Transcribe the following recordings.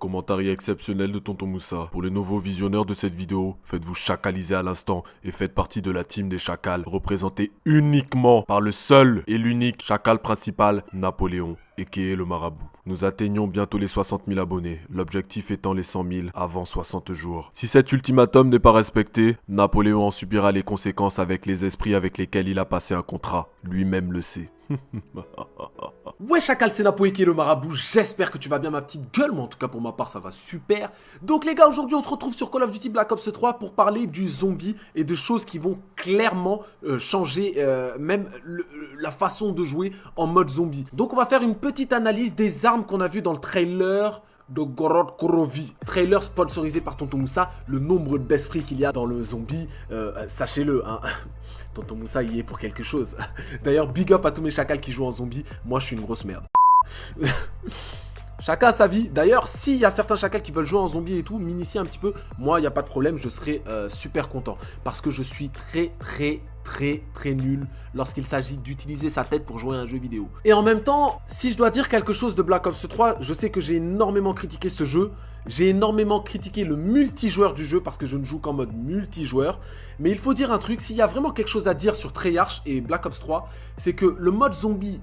Commentary exceptionnel de Tonton Moussa. Pour les nouveaux visionneurs de cette vidéo, faites-vous chacaliser à l'instant et faites partie de la team des chacals, représentée uniquement par le seul et l'unique chacal principal, Napoléon, et qui est le marabout. Nous atteignons bientôt les 60 000 abonnés, l'objectif étant les 100 000 avant 60 jours. Si cet ultimatum n'est pas respecté, Napoléon en subira les conséquences avec les esprits avec lesquels il a passé un contrat. Lui-même le sait. Ouais chacal, c'est Napo qui est le marabout, j'espère que tu vas bien ma petite gueule, moi en tout cas pour ma part ça va super. Donc les gars, aujourd'hui on se retrouve sur Call of Duty Black Ops 3 pour parler du zombie et de choses qui vont clairement changer même la façon de jouer en mode zombie. Donc on va faire une petite analyse des armes qu'on a vues dans le trailer de Gorod Krovi, trailer sponsorisé par Tonton Moussa. Le nombre d'esprits qu'il y a dans le zombie, sachez-le, hein. Tonton Moussa y est pour quelque chose. D'ailleurs, big up à tous mes chacals qui jouent en zombie. Moi, je suis une grosse merde. Chacun a sa vie. D'ailleurs, s'il y a certains chacals qui veulent jouer en zombie et tout, m'initier un petit peu, moi, il n'y a pas de problème, je serai super content. Parce que je suis très nul lorsqu'il s'agit d'utiliser sa tête pour jouer à un jeu vidéo. Et en même temps, si je dois dire quelque chose de Black Ops 3, je sais que j'ai énormément critiqué ce jeu. J'ai énormément critiqué le multijoueur du jeu parce que je ne joue qu'en mode multijoueur. Mais il faut dire un truc, s'il y a vraiment quelque chose à dire sur Treyarch et Black Ops 3, c'est que le mode zombie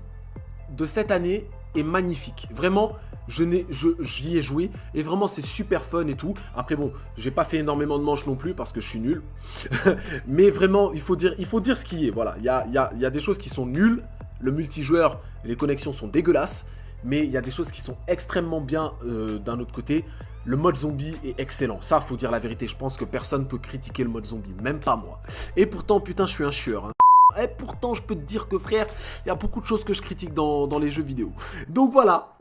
de cette année est magnifique. Vraiment, j'y ai joué et vraiment c'est super fun et tout. Après bon, j'ai pas fait énormément de manches non plus parce que je suis nul. Mais vraiment, il faut dire ce qui est. Voilà, il y a des choses qui sont nulles. Le multijoueur, les connexions sont dégueulasses. Mais il y a des choses qui sont extrêmement bien d'un autre côté. Le mode zombie est excellent. Ça, faut dire la vérité. Je pense que personne peut critiquer le mode zombie. Même pas moi. Et pourtant, putain, je suis un chieur. Hein. Et pourtant, je peux te dire que frère, il y a beaucoup de choses que je critique dans les jeux vidéo. Donc voilà.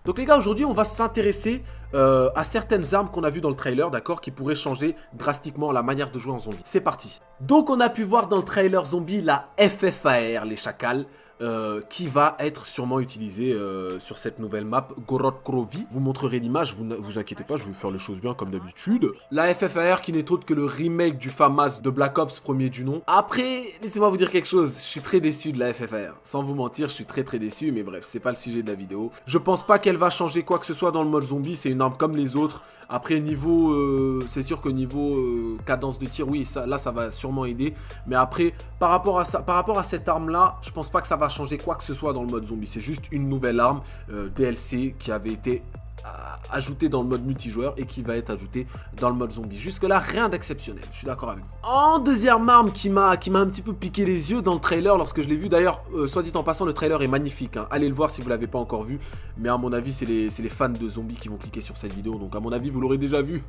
Donc les gars, aujourd'hui, on va s'intéresser à certaines armes qu'on a vues dans le trailer, d'accord, qui pourraient changer drastiquement la manière de jouer en zombie. C'est parti. Donc on a pu voir dans le trailer zombie la FFAR, les chacals. Qui va être sûrement utilisé sur cette nouvelle map Gorod Krovi. Vous montrerez l'image, vous inquiétez pas, je vais faire les choses bien comme d'habitude. La FFAR qui n'est autre que le remake du FAMAS de Black Ops premier du nom. Après, laissez-moi vous dire quelque chose, je suis très déçu de la FFAR. Sans vous mentir, je suis très déçu, mais bref, c'est pas le sujet de la vidéo. Je pense pas qu'elle va changer quoi que ce soit dans le mode zombie, c'est une arme comme les autres. Après niveau, c'est sûr que niveau cadence de tir, oui, ça va sûrement aider. Mais après, par rapport à cette arme là, je pense pas que ça va changer quoi que ce soit dans le mode zombie. C'est juste une nouvelle arme DLC qui avait été ajoutée dans le mode multijoueur et qui va être ajoutée dans le mode zombie. Jusque là, rien d'exceptionnel, je suis d'accord avec vous. En deuxième arme qui m'a un petit peu piqué les yeux dans le trailer lorsque je l'ai vu, d'ailleurs, soit dit en passant, le trailer est magnifique, hein. Allez le voir si vous l'avez pas encore vu, mais à mon avis, c'est les fans de zombies qui vont cliquer sur cette vidéo, donc à mon avis, vous l'aurez déjà vu.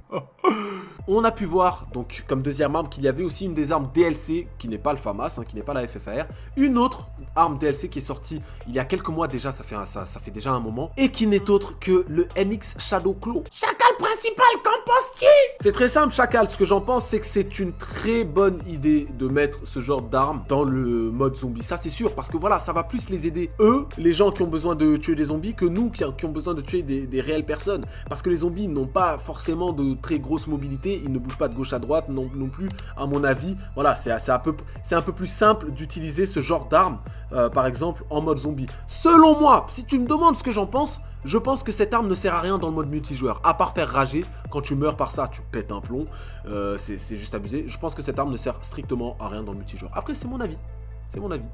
On a pu voir, donc comme deuxième arme, qu'il y avait aussi une des armes DLC, qui n'est pas le FAMAS, hein, qui n'est pas la FFAR, une autre arme DLC qui est sortie il y a quelques mois déjà, ça fait déjà un moment, et qui n'est autre que le NX Shadow Claw. Chacal principal, qu'en penses-tu? C'est très simple Chacal, ce que j'en pense c'est que c'est une très bonne idée de mettre ce genre d'arme dans le mode zombie, ça c'est sûr, parce que voilà, ça va plus les aider, eux, les gens qui ont besoin de tuer des zombies, que nous qui ont besoin de tuer des réelles personnes, parce que les zombies n'ont pas forcément de très grosse mobilité, ils ne bougent pas de gauche à droite non plus, à mon avis, voilà, c'est un peu plus simple d'utiliser ce genre d'arme, par exemple, en mode zombie. Selon moi, si tu me demandes ce que j'en pense, je pense que cette arme ne sert à rien dans le mode multijoueur, à part faire rager. Quand tu meurs par ça, tu pètes un plomb, c'est juste abusé. Je pense que cette arme ne sert strictement à rien dans le multijoueur. Après, c'est mon avis, c'est mon avis.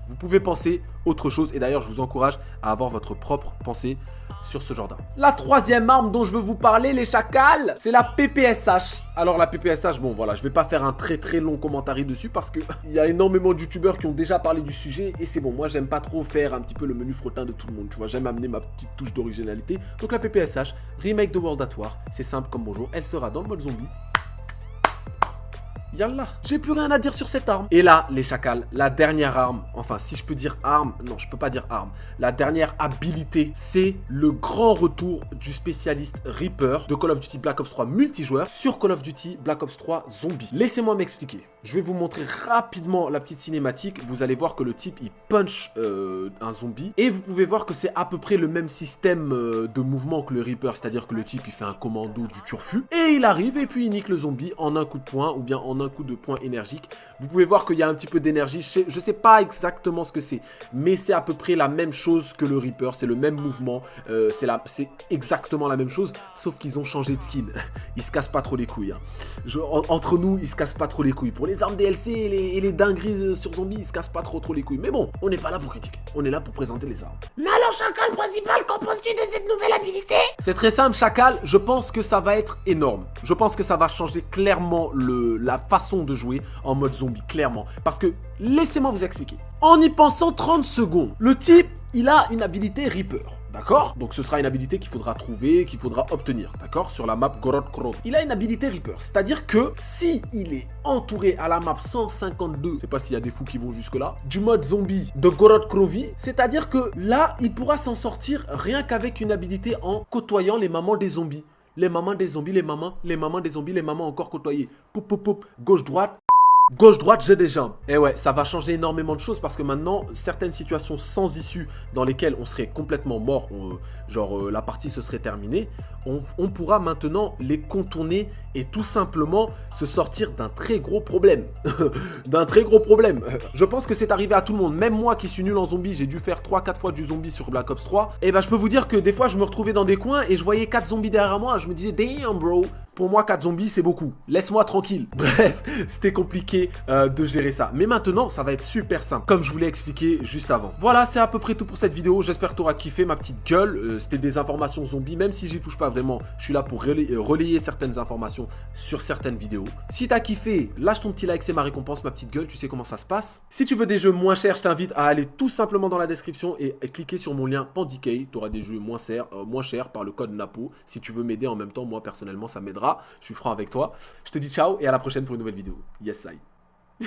Vous pouvez penser autre chose, et d'ailleurs, je vous encourage à avoir votre propre pensée sur ce genre d'arme. La troisième arme dont je veux vous parler, les chacals, c'est la PPSH. Alors la PPSH, bon voilà, je vais pas faire un très long commentaire dessus parce que il y a énormément de youtubeurs qui ont déjà parlé du sujet et c'est bon, moi j'aime pas trop faire un petit peu le menu frottin de tout le monde, tu vois, j'aime amener ma petite touche d'originalité. Donc la PPSH, remake de World at War, c'est simple comme bonjour, elle sera dans le mode zombie. Yallah, j'ai plus rien à dire sur cette arme. Et là, les chacals, la dernière arme, enfin si je peux dire arme, non je peux pas dire arme, la dernière habilité, c'est le grand retour du spécialiste Reaper de Call of Duty Black Ops 3 multijoueur sur Call of Duty Black Ops 3 Zombie. Laissez-moi m'expliquer. Je vais vous montrer rapidement la petite cinématique, vous allez voir que le type il punch un zombie et vous pouvez voir que c'est à peu près le même système de mouvement que le Reaper, c'est-à-dire que le type il fait un commando du turfu et il arrive et puis il nique le zombie en un coup de poing ou bien en un coup de poing énergique. Vous pouvez voir qu'il y a un petit peu d'énergie. Je sais pas exactement ce que c'est, mais c'est à peu près la même chose que le Reaper. C'est le même mouvement. C'est exactement la même chose, sauf qu'ils ont changé de skin. Ils se cassent pas trop les couilles. Hein. Entre nous, ils se cassent pas trop les couilles. Pour les armes DLC et les dingueries sur zombies, ils se cassent pas trop les couilles. Mais bon, on n'est pas là pour critiquer. On est là pour présenter les armes. Mais alors, Chacal principal, qu'en penses-tu de cette nouvelle habilité? C'est très simple, Chacal. Je pense que ça va être énorme. Je pense que ça va changer clairement la façon de jouer en mode zombie, clairement. Parce que, laissez-moi vous expliquer. En y pensant 30 secondes, le type, il a une habilité Reaper. D'accord? Donc ce sera une habilité qu'il faudra trouver, qu'il faudra obtenir, d'accord? Sur la map Gorod Krov. Il a une habilité Reaper, c'est-à-dire que si il est entouré à la map 152, je sais pas s'il y a des fous qui vont jusque là, du mode zombie de Gorod Krovi, c'est-à-dire que là, il pourra s'en sortir rien qu'avec une habilité en côtoyant les mamans des zombies. Les mamans des zombies, les mamans des zombies, les mamans encore côtoyées. Poup, poup, poup, gauche-droite. Gauche-droite, j'ai des jambes. Et ouais, ça va changer énormément de choses parce que maintenant, certaines situations sans issue dans lesquelles on serait complètement mort, la partie se serait terminée, on pourra maintenant les contourner et tout simplement se sortir d'un très gros problème. D'un très gros problème. Je pense que c'est arrivé à tout le monde. Même moi qui suis nul en zombie, j'ai dû faire 3-4 fois du zombie sur Black Ops 3. Et ben je peux vous dire que des fois, je me retrouvais dans des coins et je voyais 4 zombies derrière moi. Je me disais, damn bro. Pour moi, 4 zombies, c'est beaucoup. Laisse-moi tranquille. Bref, c'était compliqué de gérer ça. Mais maintenant, ça va être super simple, comme je vous l'ai expliqué juste avant. Voilà, c'est à peu près tout pour cette vidéo. J'espère que tu auras kiffé ma petite gueule. C'était des informations zombies, même si j'y touche pas vraiment. Je suis là pour relayer certaines informations sur certaines vidéos. Si t'as kiffé, lâche ton petit like, c'est ma récompense, ma petite gueule. Tu sais comment ça se passe. Si tu veux des jeux moins chers, je t'invite à aller tout simplement dans la description et cliquer sur mon lien Pandicay. Tu auras des jeux moins chers par le code NAPO. Si tu veux m'aider en même temps, moi personnellement, ça m'aidera. Je suis franc avec toi. Je te dis ciao et à la prochaine pour une nouvelle vidéo. Yes, I.